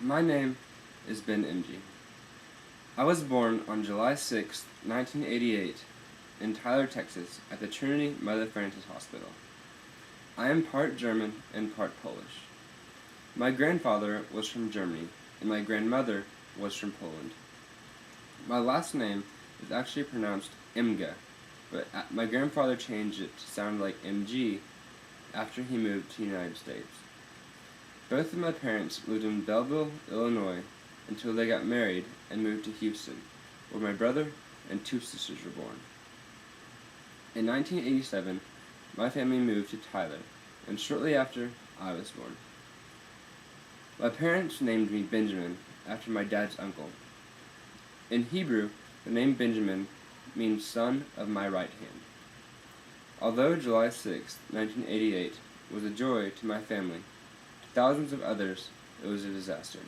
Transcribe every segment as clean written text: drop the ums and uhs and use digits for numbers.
My name is emge. I was born on July 6, 1988, in Tyler, Texas, at the Trinity Mother Frances Hospital. I am part German and part Polish. My grandfather was from Germany, and my grandmother was from Poland. My last name is actually pronounced emge, but my grandfather changed it to sound like emge after he moved to the United States. Both of my parents lived in Belleville, Illinois, until they got married and moved to Houston, where my brother and two sisters were born. In 1987, my family moved to Tyler, and shortly after, I was born. My parents named me Benjamin after my dad's uncle. In Hebrew, the name Benjamin means son of my right hand. Although July 6, 1988 was a joy to my family, to thousands of others it was a disaster.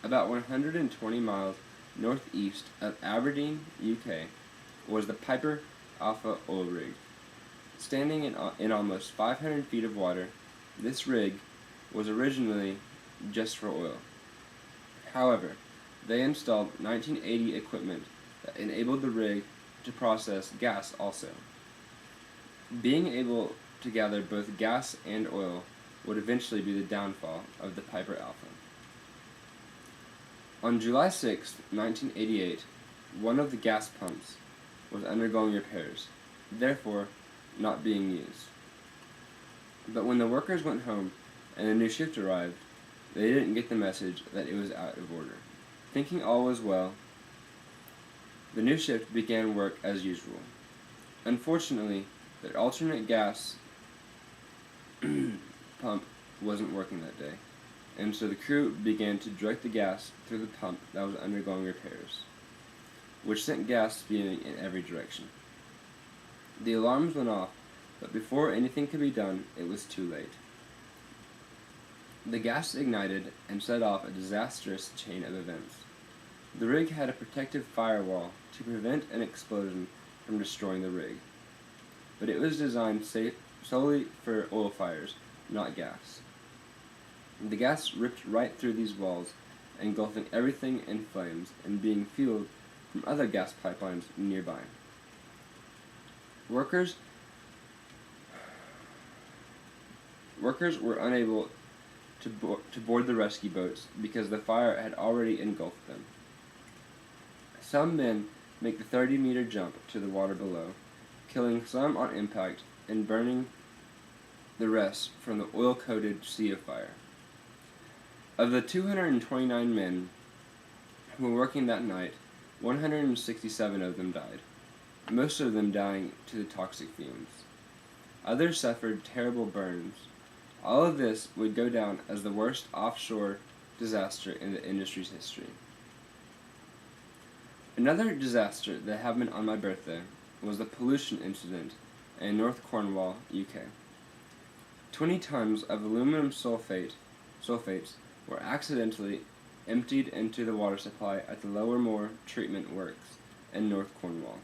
About 120 miles northeast of Aberdeen, UK, was the Piper Alpha oil rig. Standing in almost 500 feet of water, this rig was originally just for oil. However, they installed 1980 equipment that enabled the rig to process gas also. Being able to gather both gas and oil would eventually be the downfall of the Piper Alpha. On July 6, 1988, one of the gas pumps was undergoing repairs, therefore not being used. But when the workers went home and a new shift arrived, they didn't get the message that it was out of order. Thinking all was well, the new shift began work as usual. Unfortunately, their alternate gas pump wasn't working that day, and so the crew began to direct the gas through the pump that was undergoing repairs, which sent gas spewing in every direction. The alarms went off, but before anything could be done, it was too late. The gas ignited and set off a disastrous chain of events. The rig had a protective firewall to prevent an explosion from destroying the rig, but it was designed solely for oil fires, not gas. The gas ripped right through these walls, engulfing everything in flames and being fueled from other gas pipelines nearby. Workers were unable to board the rescue boats because the fire had already engulfed them. Some men make the 30-meter jump to the water below, killing some on impact and burning the rest from the oil-coated sea of fire. Of the 229 men who were working that night, 167 of them died, most of them dying to the toxic fumes. Others suffered terrible burns. All of this would go down as the worst offshore disaster in the industry's history. Another disaster that happened on my birthday was the pollution incident in North Cornwall, UK. 20 tons of aluminum sulfates were accidentally emptied into the water supply at the Lower Moor Treatment Works in North Cornwall.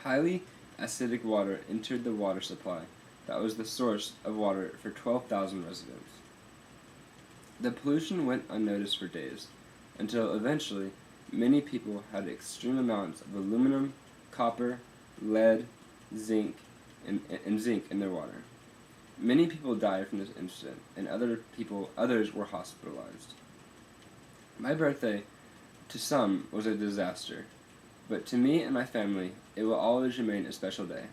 Highly acidic water entered the water supply that was the source of water for 12,000 residents. The pollution went unnoticed for days, until eventually many people had extreme amounts of aluminum, copper, lead, zinc, and zinc in their water. Many people died from this incident, and others were hospitalized. My birthday, to some, was a disaster, but to me and my family, it will always remain a special day.